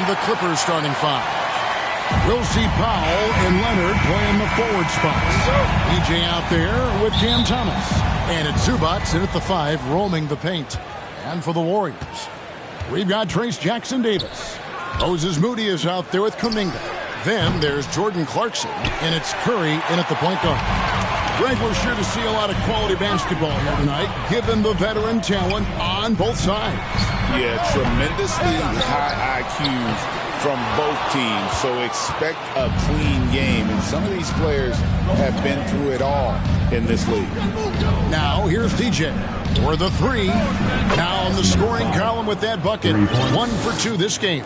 the Clippers starting five. We'll see Powell and Leonard playing the forward spots. EJ out there with Cam Thomas. And it's Zubac in at the 5, roaming the paint. And for the Warriors, we've got Trace Jackson-Davis. Moses Moody is out there with Kuminga. Then there's Jordan Clarkson, and it's Curry in at the point guard. Greg, we're sure to see a lot of quality basketball here tonight, given the veteran talent on both sides. Yeah, tremendously high IQs from both teams, so expect a clean game. And some of these players have been through it all in this league. Now, here's DJ for the 3. Now on the scoring column with that bucket. 1 for 2 this game.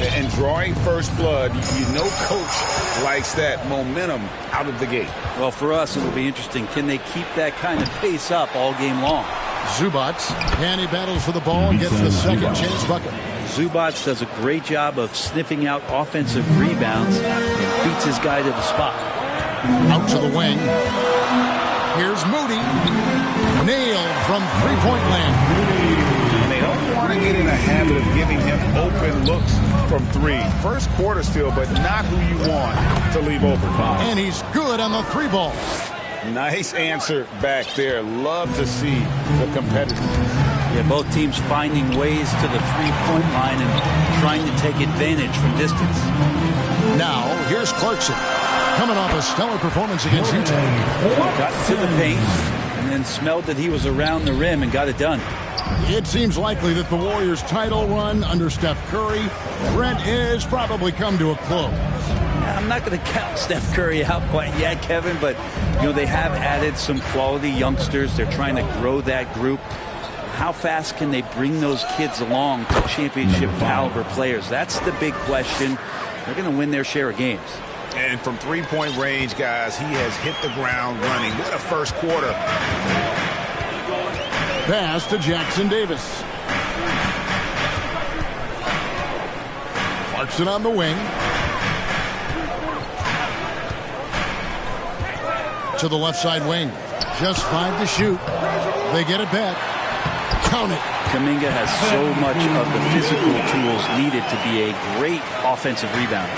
And drawing first blood, you know coach likes that momentum out of the gate. Well, for us, it will be interesting. Can they keep that kind of pace up all game long? Zubac, and he battles for the ball and gets the second chance bucket. Zubac does a great job of sniffing out offensive rebounds and beats his guy to the spot. Out to the wing. Here's Moody. Nailed from three-point land. And they don't want to get in a habit of giving him open looks from 3. First quarter still, but not who you want to leave open. And he's good on the 3-ball. Nice answer back there. Love to see the competitiveness. Yeah, both teams finding ways to the three-point line and trying to take advantage from distance. Now, here's Clarkson. Coming off a stellar performance against Utah. Got to the paint and then smelled that he was around the rim and got it done. It seems likely that the Warriors' title run under Steph Curry, Brent, is probably come to a close. I'm not going to count Steph Curry out quite yet, Kevin, but you know they have added some quality youngsters. They're trying to grow that group. How fast can they bring those kids along to championship caliber players? That's the big question. They're going to win their share of games. And from three-point range, guys, he has hit the ground running. What a first quarter. Pass to Jackson-Davis. Clarkson on the wing. To the left side wing. Just 5 to shoot. They get it back. Count it. Kuminga has so much of the physical tools needed to be a great offensive rebounder.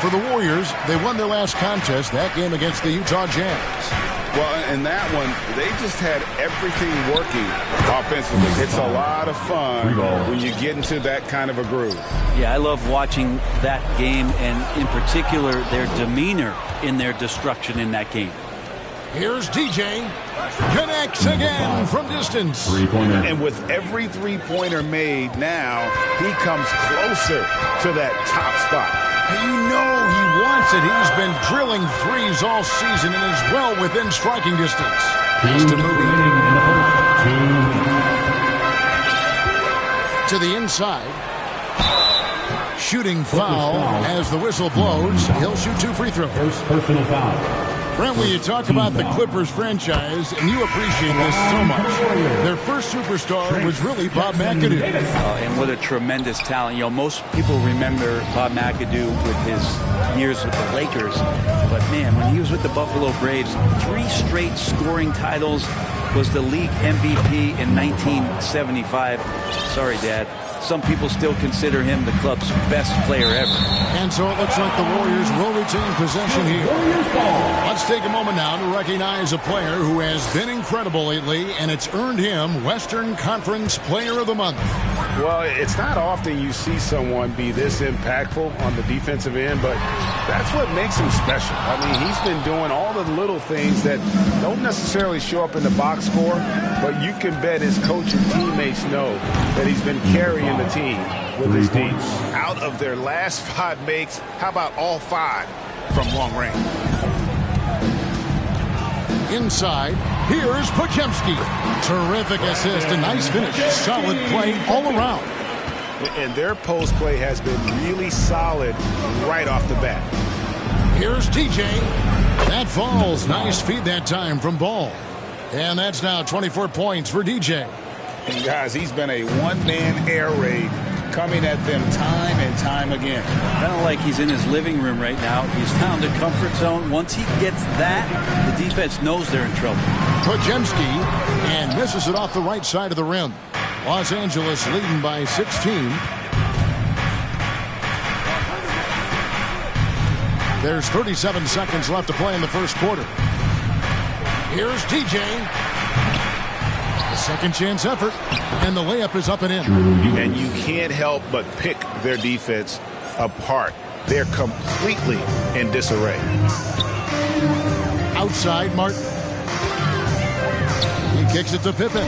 For the Warriors, they won their last contest, that game against the Utah Jazz. Well, in that one, they just had everything working offensively. It's a lot of fun when you get into that kind of a groove. Yeah, I love watching that game, and in particular, their demeanor in their destruction in that game. Here's DJ. Connects again from distance. And with every three-pointer made now, he comes closer to that top spot. And you know he wants it. He's been drilling threes all season and is well within striking distance. He's to Moody. To the inside. Shooting foul as the whistle blows. He'll shoot 2 free throws. First personal foul. Brent, when you talk about the Clippers franchise, and you appreciate this so much, their first superstar was really Bob McAdoo. And what a tremendous talent. You know, most people remember Bob McAdoo with his years with the Lakers. But, man, when he was with the Buffalo Braves, 3 straight scoring titles, was the league MVP in 1975. Sorry, Dad. Some people still consider him the club's best player ever. And so it looks like the Warriors will retain possession here. Let's take a moment now to recognize a player who has been incredible lately, and it's earned him Western Conference Player of the Month. Well, it's not often you see someone be this impactful on the defensive end, but that's what makes him special. I mean, he's been doing all the little things that don't necessarily show up in the box score, but you can bet his coach and teammates know that he's been carrying the team with his team. Out of their last 5 makes, how about all 5 from long range? Inside, here's Podziemski. Terrific assist, a nice finish. Solid play all around. And their post play has been really solid right off the bat. Here's TJ. That falls. Nice feed that time from Ball. And that's now 24 points for DJ. And guys, he's been a one-man air raid coming at them time and time again. Kind of like he's in his living room right now. He's found a comfort zone. Once he gets that, the defense knows they're in trouble. Podziemski, and misses it off the right side of the rim. Los Angeles leading by 16. There's 37 seconds left to play in the first quarter. Here's TJ. The second chance effort, and the layup is up and in. And you can't help but pick their defense apart. They're completely in disarray. Outside, Martin. He kicks it to Pippen.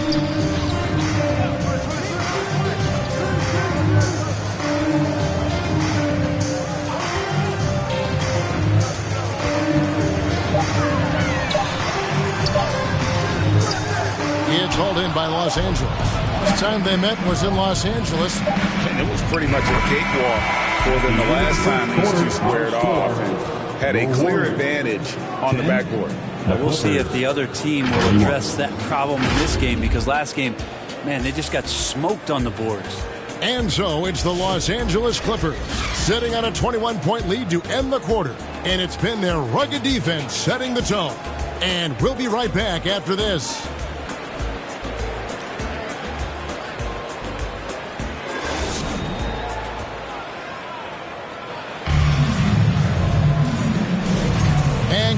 It's hauled in by Los Angeles. Last time they met was in Los Angeles. And it was pretty much a cakewalk for them the last time these two squared off and had a clear advantage on the backboard. We'll see if the other team will address that problem in this game, because last game, man, they just got smoked on the boards. And so it's the Los Angeles Clippers sitting on a 21-point lead to end the quarter. And it's been their rugged defense setting the tone. And we'll be right back after this.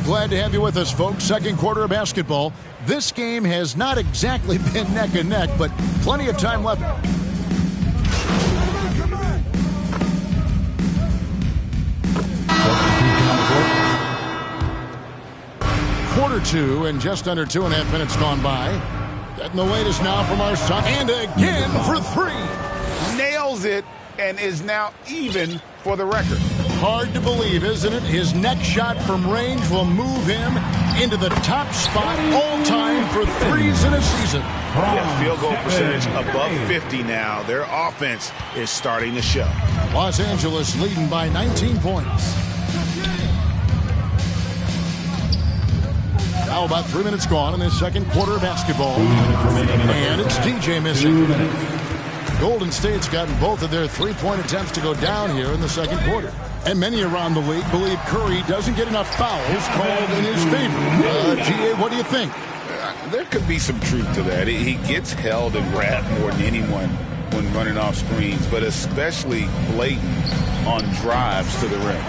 Glad to have you with us, folks. Second quarter of basketball. This game has not exactly been neck and neck, but plenty of time left. Quarter two, and just under 2.5 minutes gone by. Getting the latest now from our son. And again for three. Nails it and is now even for the record. Hard to believe, isn't it? His next shot from range will move him into the top spot all time for threes in a season. Yeah, field goal percentage above 50 now. Their offense is starting to show. Los Angeles leading by 19 points. Now about 3 minutes gone in this second quarter of basketball. And it's DJ missing. Golden State's gotten both of their three-point attempts to go down here in the second quarter. And many around the league believe Curry doesn't get enough fouls called in his favor. G.A., what do you think? There could be some truth to that. He gets held and grabbed more than anyone when running off screens, but especially blatant on drives to the rim.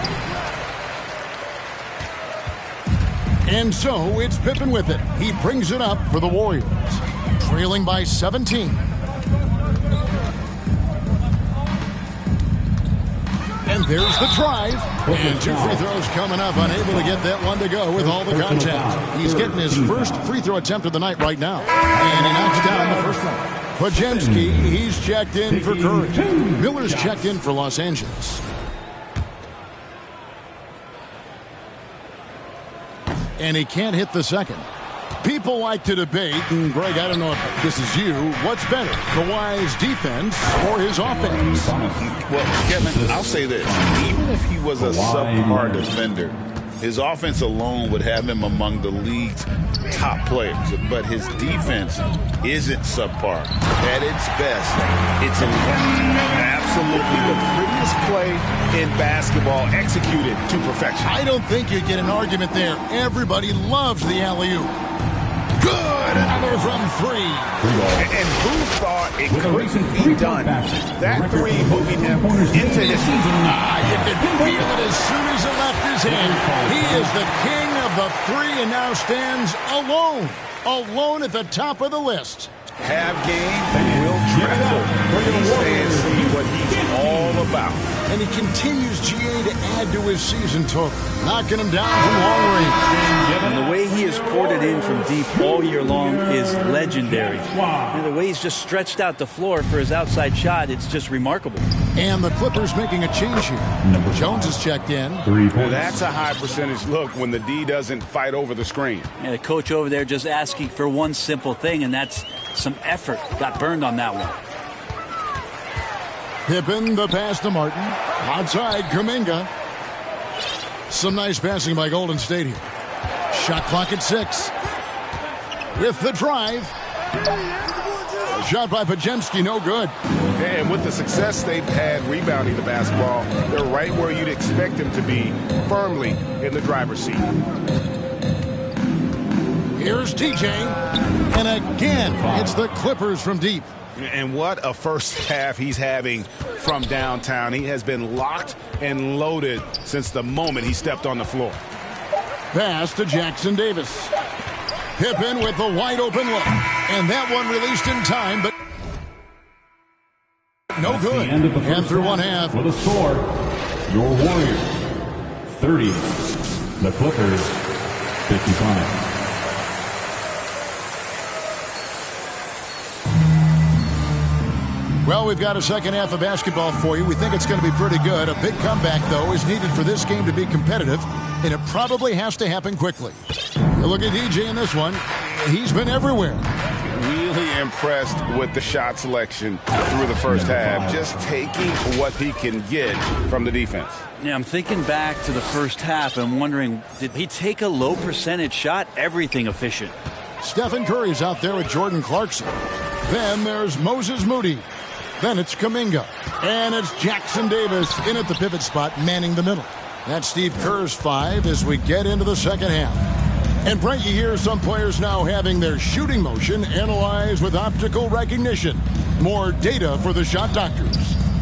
And so it's Pippen with it. He brings it up for the Warriors, trailing by 17. And there's the drive. And two free throws coming up. Unable to get that one to go with all the contact. He's getting his first free throw attempt of the night right now. And he knocks down the first one. Podziemski, he's checked in for Curry. Miller's checked in for Los Angeles. And he can't hit the second. People like to debate, and Greg, I don't know if this is you, what's better, Kawhi's defense or his offense? Well, Kevin, I'll say this. Even if he was a subpar defender, his offense alone would have him among the league's top players. But his defense isn't subpar. At its best, it's elite. Absolutely the prettiest play in basketball, executed to perfection. I don't think you get an argument there. Everybody loves the alley-oop. Good! Another from three. And who thought it couldn't be done? That three moving him into his... You could feel it as soon as it left his hand. He is the king of the three and now stands alone. Alone at the top of the list. Have game and will travel. These fans see what he's all about. And he continues, GA, to add to his season total, knocking him down from long range. And the way he has poured it in from deep all year long is legendary. And the way he's just stretched out the floor for his outside shot, it's just remarkable. And the Clippers making a change here. Jones is checked in. Now that's a high percentage look when the D doesn't fight over the screen. And the coach over there just asking for one simple thing, and that's some effort. Got burned on that one. Pippen, the pass to Martin. Outside, Kuminga. Some nice passing by Golden State here. Shot clock at 6. With the drive. Shot by Podziemski, no good. And with the success they've had rebounding the basketball, they're right where you'd expect them to be, firmly in the driver's seat. Here's TJ. And again, it's the Clippers from deep. And what a first half he's having from downtown. He has been locked and loaded since the moment he stepped on the floor. Pass to Jackson Davis. Pippen with the wide open look. And that one released in time, but no good. And through one half. For the score, your Warriors 30, the Clippers 55. Well, we've got a second half of basketball for you. We think it's going to be pretty good. A big comeback, though, is needed for this game to be competitive, and it probably has to happen quickly. Look at DJ in this one. He's been everywhere. Really impressed with the shot selection through the first half, just taking what he can get from the defense. Yeah, I'm thinking back to the first half and wondering, did he take a low percentage shot? Everything efficient. Stephen Curry's out there with Jordan Clarkson. Then there's Moses Moody. Then it's Kuminga. And it's Jackson Davis in at the pivot spot, manning the middle. That's Steve Kerr's 5 as we get into the second half. And Brent, you hear some players now having their shooting motion analyzed with optical recognition. More data for the shot doctors.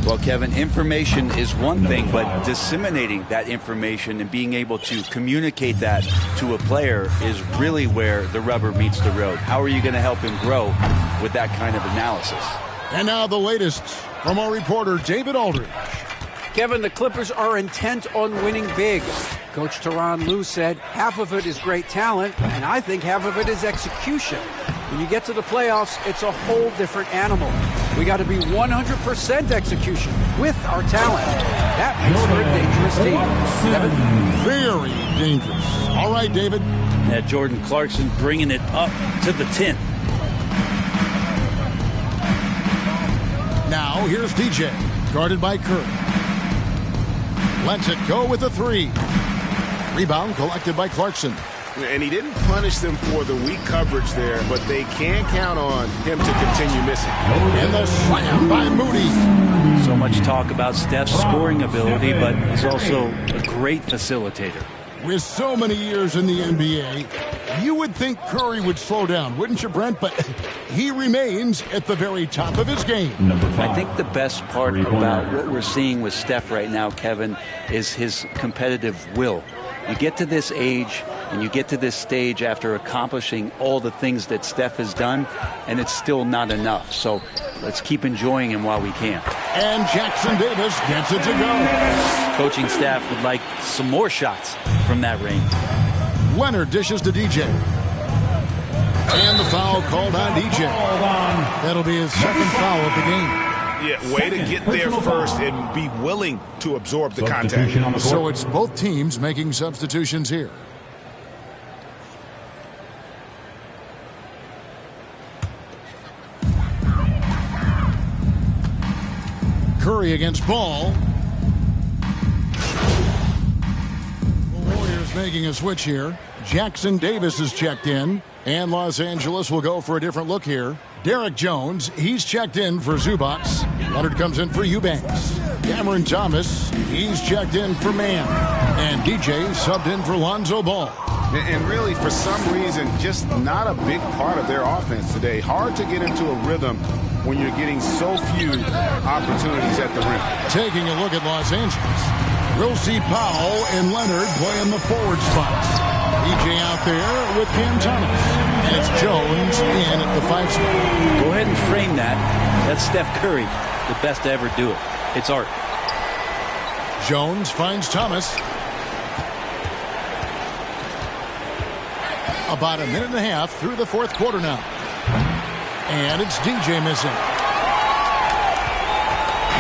Well, Kevin, information is one thing, but disseminating that information and being able to communicate that to a player is really where the rubber meets the road. How are you going to help him grow with that kind of analysis? And now the latest from our reporter, David Aldridge. Kevin, the Clippers are intent on winning big. Coach Tyronn Lue said half of it is great talent, and I think half of it is execution. When you get to the playoffs, it's a whole different animal. We got to be 100% execution with our talent. That makes for a dangerous team. Kevin? Very dangerous. All right, David. Yeah, Jordan Clarkson bringing it up to the 10. Now, here's DJ, guarded by Curry. Lets it go with the 3. Rebound collected by Clarkson. And he didn't punish them for the weak coverage there, but they can count on him to continue missing. And the slam by Moody. So much talk about Steph's scoring ability, but he's also a great facilitator. With so many years in the NBA, you would think Curry would slow down, wouldn't you, Brent? But he remains at the very top of his game. I think the best part about what we're seeing with Steph right now, Kevin, is his competitive will. You get to this age and you get to this stage after accomplishing all the things that Steph has done, and it's still not enough. So let's keep enjoying him while we can. And Jackson Davis gets it to go. Coaching staff would like some more shots from that range. Leonard dishes to DJ. And the foul called on DJ. That'll be his second foul of the game. Yeah, way to get there first and be willing to absorb the contact. So it's both teams making substitutions here. Curry against Ball. The Warriors making a switch here. Jackson Davis is checked in, and Los Angeles will go for a different look here. Derek Jones, he's checked in for Zubac. Leonard comes in for Eubanks. Cameron Thomas, he's checked in for Mann. And DJ subbed in for Lonzo Ball. And really, for some reason, just not a big part of their offense today. Hard to get into a rhythm when you're getting so few opportunities at the rim. Taking a look at Los Angeles, we'll see Powell and Leonard playing the forward spots. DJ out there with Cam Thomas. And it's Jones in at the 5 spot. Go ahead and frame that. That's Steph Curry, the best to ever do it. It's art. Jones finds Thomas. About a minute and a half through the fourth quarter now. And it's DJ missing.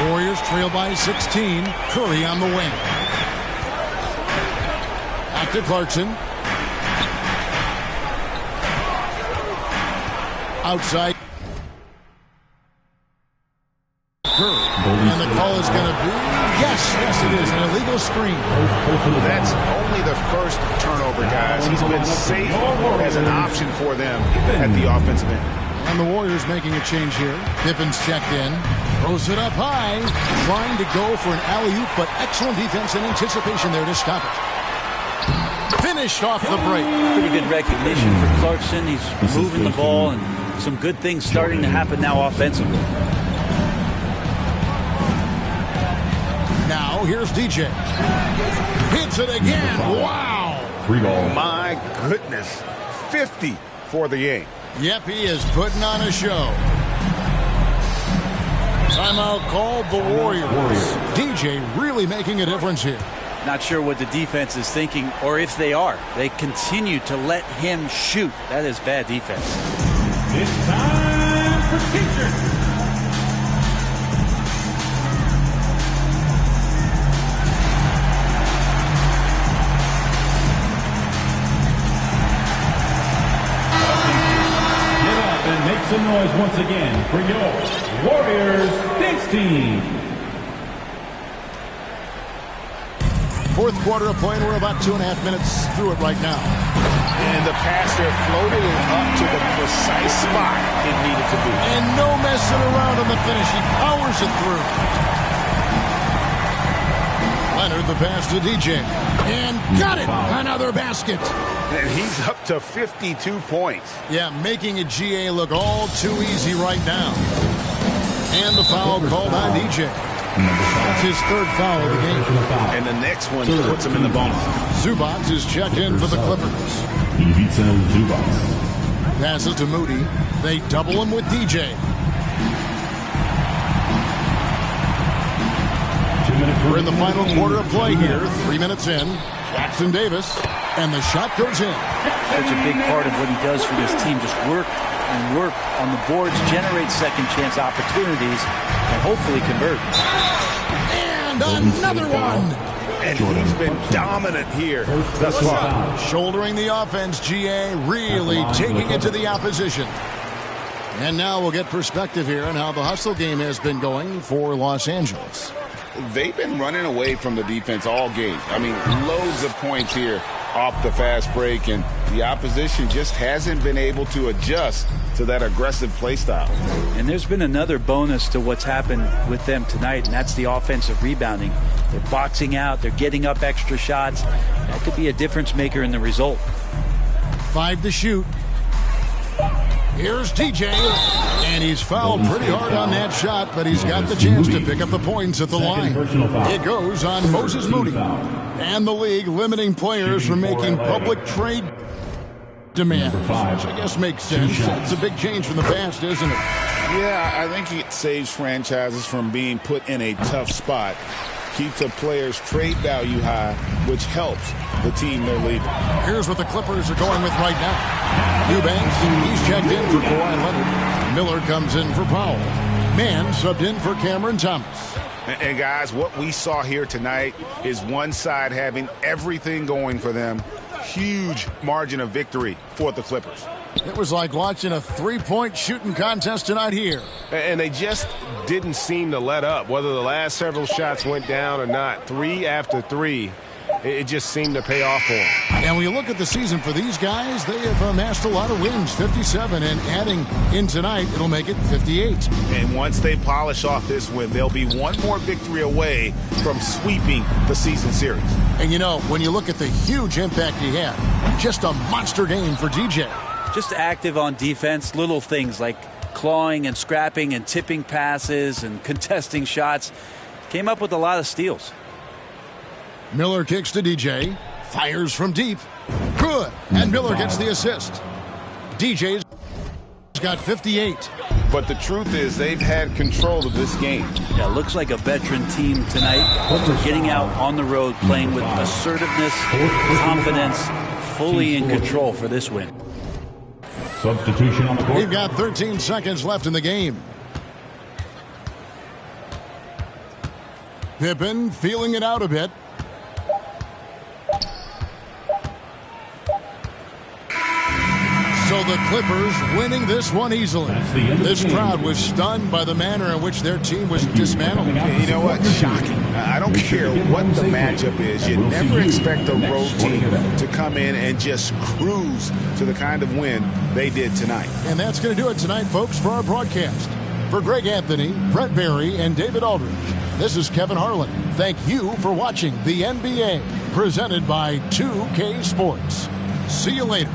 Warriors trail by 16. Curry on the wing. Back to Clarkson. Outside. Curry. And the call is going to be, yes, it is, an illegal screen. That's only the first turnover, guys. He's been safe as an option for them at the offensive end. And the Warriors making a change here. Pippen's checked in. Throws it up high. Trying to go for an alley-oop, but excellent defense and anticipation there to stop it. Finished off the break. Pretty good recognition for Clarkson. He's moving the ball and some good things starting to happen now offensively. Now here's DJ. Hits it again. Wow. 3 ball. My goodness. 50 for the game. Yep, he is putting on a show. Timeout called the Warriors. DJ really making a difference here. Not sure what the defense is thinking, or if they are. They continue to let him shoot. That is bad defense. It's time for Teacher. Get up and make some noise once again for your Warriors dance team. Fourth quarter of play, and we're about 2.5 minutes through it right now. And the pass there floated it up to the precise spot it needed to be. And no messing around on the finish. He powers it through. Leonard, the pass to DJ. And got it! Another basket. And he's up to 52 points. Yeah, making a GA look all too easy right now. And the foul called on DJ. That's his third foul of the game. And the next one puts him in the bonus. Zubac is checked in for the Clippers. Ivica Zubac. Passes to Moody. They double him with DJ. 2 minutes. We're in the final quarter of play here. 3 minutes in. Jackson Davis. And the shot goes in. Such a big part of what he does for this team. Just work and work on the boards, generate second chance opportunities, and hopefully convert. And another one. And he's been dominant here thus far. Shouldering the offense, GA really taking it to the opposition. And now we'll get perspective here on how the hustle game has been going for Los Angeles. They've been running away from the defense all game. I mean, loads of points here off the fast break, and the opposition just hasn't been able to adjust to that aggressive play style. And there's been another bonus to what's happened with them tonight, and that's the offensive rebounding. They're boxing out. They're getting up extra shots. That could be a difference maker in the result. 5 to shoot. Here's DJ, and he's fouled pretty hard on that shot, but he's got the chance to pick up the points at the line. It goes on Moses Moody. And the league limiting players from making public trade demands, which I guess makes sense. It's a big change from the past, isn't it? Yeah, I think it saves franchises from being put in a tough spot. Keeps a player's trade value high, which helps the team they're leaving. Here's what the Clippers are going with right now. Eubanks, he's checked in for Kawhi Leonard. Miller comes in for Powell. Mann subbed in for Cameron Thomas. And guys, what we saw here tonight is one side having everything going for them. Huge margin of victory for the Clippers. It was like watching a three-point shooting contest tonight here. And they just didn't seem to let up, whether the last several shots went down or not. 3 after 3, it just seemed to pay off for them. And when you look at the season for these guys, they have amassed a lot of wins, 57, and adding in tonight, it'll make it 58. And once they polish off this win, they'll be one more victory away from sweeping the season series. And you know, when you look at the huge impact he had, just a monster game for DJ. Just active on defense, little things like clawing and scrapping and tipping passes and contesting shots. Came up with a lot of steals. Miller kicks to DJ, fires from deep. Good, and Miller gets the assist. DJ's got 58. But the truth is they've had control of this game. Yeah, looks like a veteran team tonight. Getting out on the road, playing with assertiveness, confidence, fully in control for this win. Substitution on the court. We've got 13 seconds left in the game. Pippen feeling it out a bit. So the Clippers winning this one easily. This crowd was stunned by the manner in which their team was dismantled. You know what? Shocking. I don't care what the matchup is. You never expect a road team to come in and just cruise to the kind of win they did tonight. And that's going to do it tonight, folks, for our broadcast. For Greg Anthony, Brett Barry, and David Aldridge, this is Kevin Harlan. Thank you for watching the NBA, presented by 2K Sports. See you later.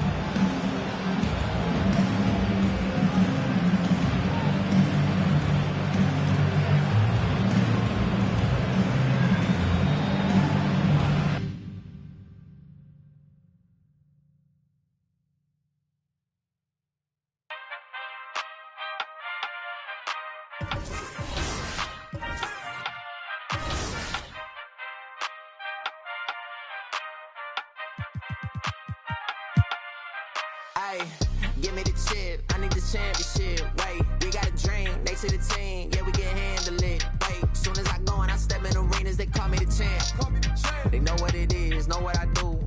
Give me the chip, I need the championship. Wait, we got a dream, next to the team, yeah, we can handle it. Wait, soon as I go and I step in arenas, they call me the champ. They know what it is, know what I do.